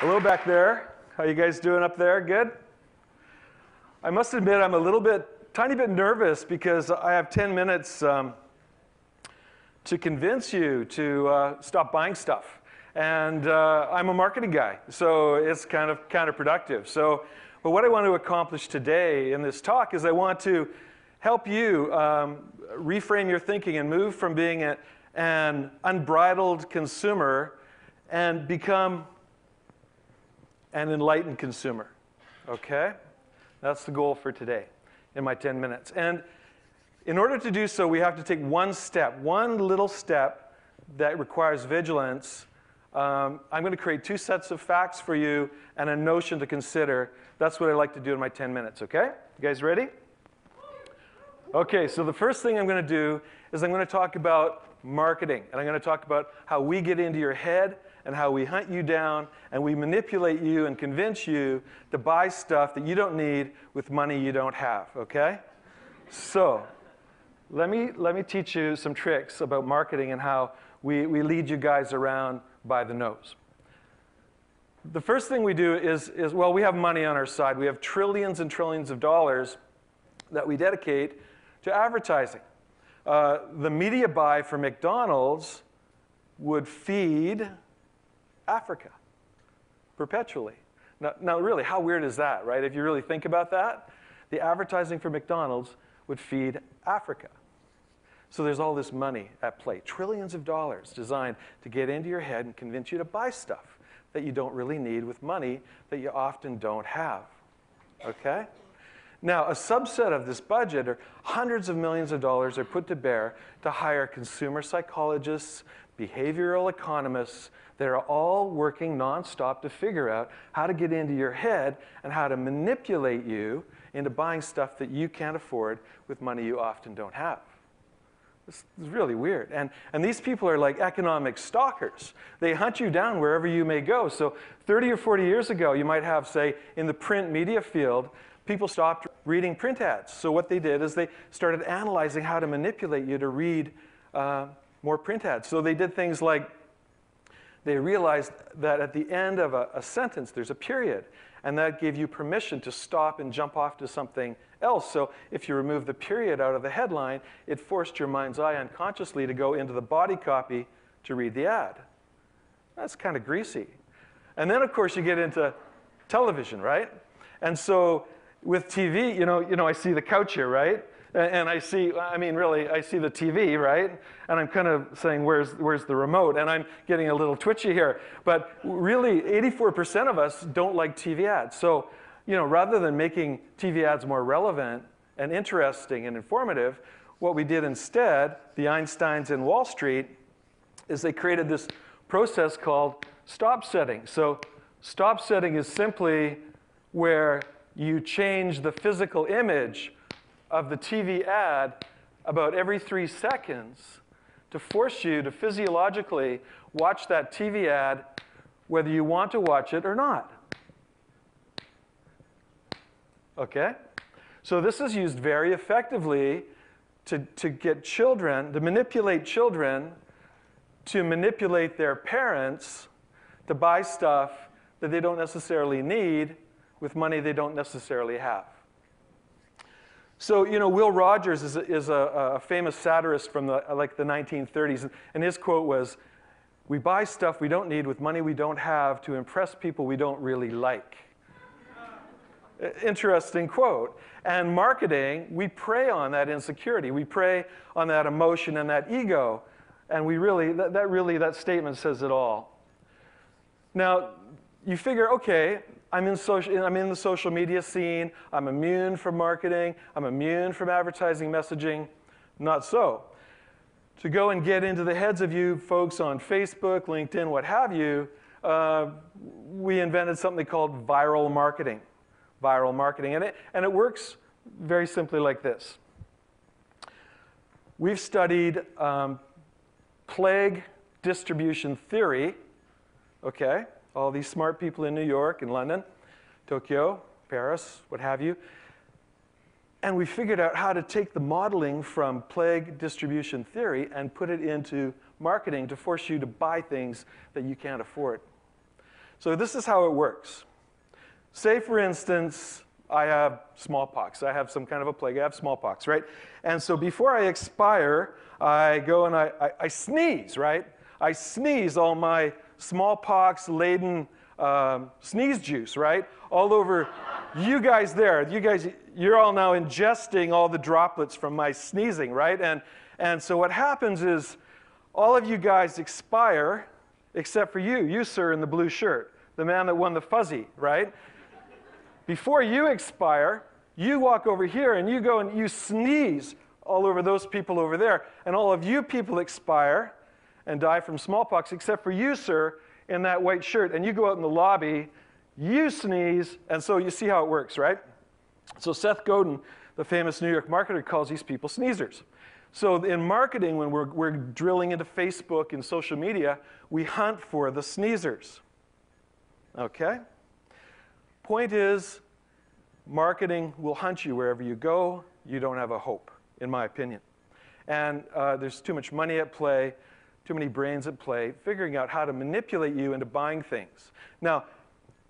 Hello back there. How you guys doing up there? Good? I must admit I'm a tiny bit nervous because I have 10 minutes to convince you to stop buying stuff. And I'm a marketing guy, so it's kind of counterproductive. But what I want to accomplish today in this talk is I want to help you reframe your thinking and move from being an unbridled consumer and become an enlightened consumer, okay? That's the goal for today in my 10 minutes. And in order to do so, we have to take one little step that requires vigilance. I'm going to create two sets of facts for you and a notion to consider. That's what I like to do in my 10 minutes, okay? You guys ready? Okay, so the first thing I'm going to do is I'm going to talk about marketing. And I'm going to talk about how we get into your head and how we hunt you down and we manipulate you and convince you to buy stuff that you don't need with money you don't have, okay? So let me teach you some tricks about marketing and how we lead you guys around by the nose. The first thing we do is, well, we have money on our side. We have trillions and trillions of dollars that we dedicate to advertising. The media buy for McDonald's would feed Africa perpetually. Now, really, how weird is that, right? If you really think about that, the advertising for McDonald's would feed Africa. So there's all this money at play, trillions of dollars designed to get into your head and convince you to buy stuff that you don't really need with money that you often don't have, okay? Now, a subset of this budget, or hundreds of millions of dollars, are put to bear to hire consumer psychologists, behavioral economists that are all working nonstop to figure out how to get into your head and how to manipulate you into buying stuff that you can't afford with money you often don't have. This is really weird. And these people are like economic stalkers. They hunt you down wherever you may go. So 30 or 40 years ago, you might have, say, in the print media field, people stopped reading print ads. So what they did is they started analyzing how to manipulate you to read more print ads. So they did things like they realized that at the end of a sentence, there's a period. And that gave you permission to stop and jump off to something else. So if you remove the period out of the headline, it forced your mind's eye unconsciously to go into the body copy to read the ad. That's kind of greasy. And then, of course, you get into television, right? And so with TV, you know, I see the couch here, right? And I see, really, I see the TV, right? And I'm kind of saying, where's the remote? And I'm getting a little twitchy here. But really, 84% of us don't like TV ads. So, rather than making TV ads more relevant and interesting and informative, what we did instead, the Einsteins in Wall Street, is they created this process called stop setting. So stop setting is simply where you change the physical image of the TV ad about every 3 seconds to force you to physiologically watch that TV ad whether you want to watch it or not. Okay? So this is used very effectively to get children, to manipulate children, to manipulate their parents to buy stuff that they don't necessarily need with money they don't necessarily have. So, Will Rogers is a famous satirist from the 1930s, and his quote was, "We buy stuff we don't need with money we don't have to impress people we don't really like." Interesting quote. And marketing, we prey on that insecurity. We prey on that emotion and that ego, and that statement says it all. Now, you figure, okay, I'm in the social media scene. I'm immune from marketing. I'm immune from advertising messaging. Not so. To go and get into the heads of you folks on Facebook, LinkedIn, what have you, we invented something called viral marketing. Viral marketing. And it works very simply like this. We've studied plague distribution theory, okay? All these smart people in New York and London, Tokyo, Paris, what have you. And we figured out how to take the modeling from plague distribution theory and put it into marketing to force you to buy things that you can't afford. So this is how it works. Say, for instance, I have smallpox. I have some kind of a plague. I have smallpox, right? And so before I expire, I go and I sneeze, right? I sneeze all my smallpox-laden sneeze juice, right? All over you guys there. You're all now ingesting all the droplets from my sneezing, right? And so what happens is all of you guys expire, except for you, sir, in the blue shirt, the man that won the fuzzy, right? Before you expire, you walk over here and you go and you sneeze all over those people over there. And all of you people expire and die from smallpox, except for you, sir, in that white shirt. And you go out in the lobby, you sneeze, and so you see how it works, right? So Seth Godin, the famous New York marketer, calls these people sneezers. So in marketing, when we're drilling into Facebook and social media, we hunt for the sneezers. Okay? Point is, marketing will hunt you wherever you go. You don't have a hope, in my opinion. And there's too much money at play, too many brains at play, figuring out how to manipulate you into buying things. Now,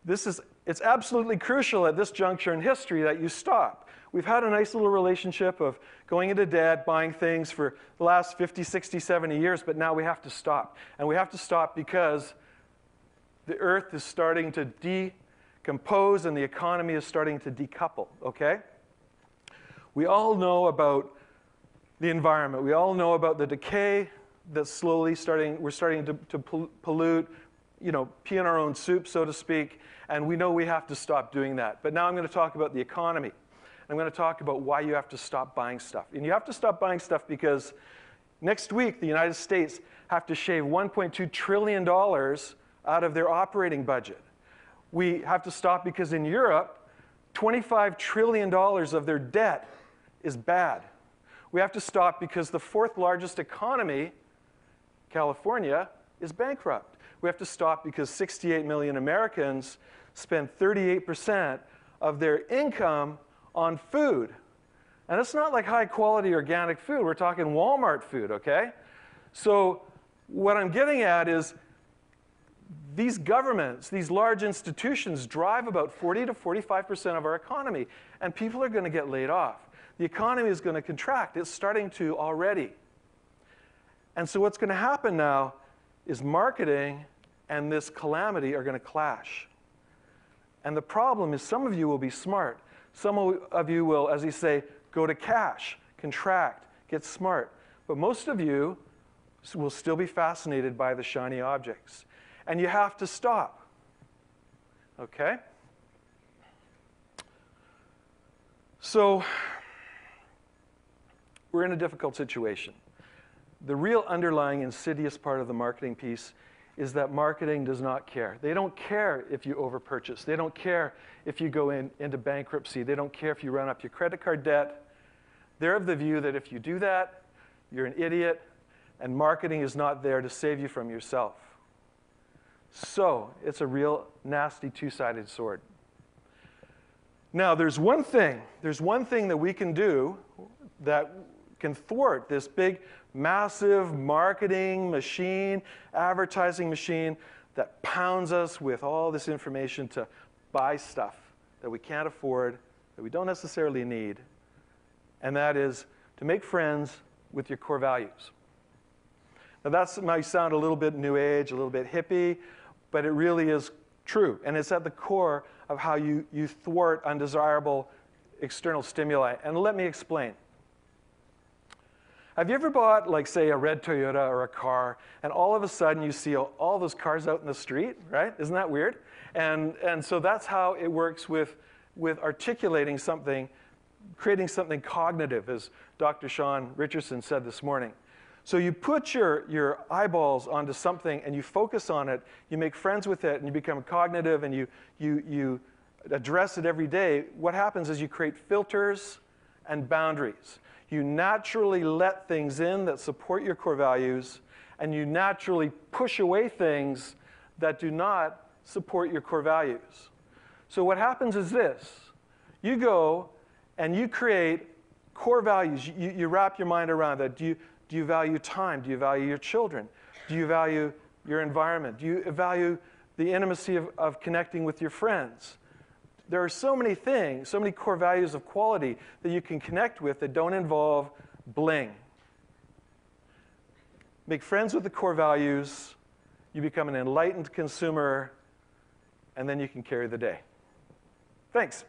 it's absolutely crucial at this juncture in history that you stop. We've had a nice little relationship of going into debt, buying things for the last 50, 60, 70 years, but now we have to stop. And we have to stop because the earth is starting to decompose and the economy is starting to decouple, okay? We all know about the environment. We all know about the decay that's slowly we're starting to pollute, pee in our own soup, so to speak, and we know we have to stop doing that. But now I'm going to talk about the economy. I'm going to talk about why you have to stop buying stuff. And you have to stop buying stuff because next week the United States have to shave $1.2 trillion out of their operating budget. We have to stop because in Europe, $25 trillion of their debt is bad. We have to stop because the fourth largest economy, California, is bankrupt. We have to stop because 68 million Americans spend 38% of their income on food. And it's not like high-quality organic food. We're talking Walmart food, okay? So what I'm getting at is these governments, these large institutions drive about 40 to 45% of our economy, and people are going to get laid off. The economy is going to contract. It's starting to already. And so what's going to happen now is marketing and this calamity are going to clash. And the problem is some of you will be smart. Some of you will, as you say, go to cash, contract, get smart. But most of you will still be fascinated by the shiny objects. And you have to stop. Okay? So we're in a difficult situation. The real underlying insidious part of the marketing piece is that marketing does not care. They don't care if you overpurchase. They don't care if you go into bankruptcy. They don't care if you run up your credit card debt. They're of the view that if you do that, you're an idiot, and marketing is not there to save you from yourself. So it's a real nasty two-sided sword. Now, there's one thing that we can do that can thwart this big, massive marketing machine, advertising machine that pounds us with all this information to buy stuff that we can't afford, that we don't necessarily need, and that is to make friends with your core values. Now, that might sound a little bit new age, a little bit hippie, but it really is true, and it's at the core of how you thwart undesirable external stimuli. And let me explain. Have you ever bought, like, say, a red Toyota or a car, and all of a sudden you see all those cars out in the street, right? Isn't that weird? And so that's how it works with articulating something, creating something cognitive, as Dr. Sean Richardson said this morning. So you put your eyeballs onto something and you focus on it, you make friends with it, and you become cognitive, and you address it every day. What happens is you create filters and boundaries. You naturally let things in that support your core values, and you naturally push away things that do not support your core values. So what happens is this. You go and you create core values. You wrap your mind around that. Do you value time? Do you value your children? Do you value your environment? Do you value the intimacy of connecting with your friends. There are so many things, so many core values of quality that you can connect with that don't involve bling. Make friends with the core values, you become an enlightened consumer, and then you can carry the day. Thanks.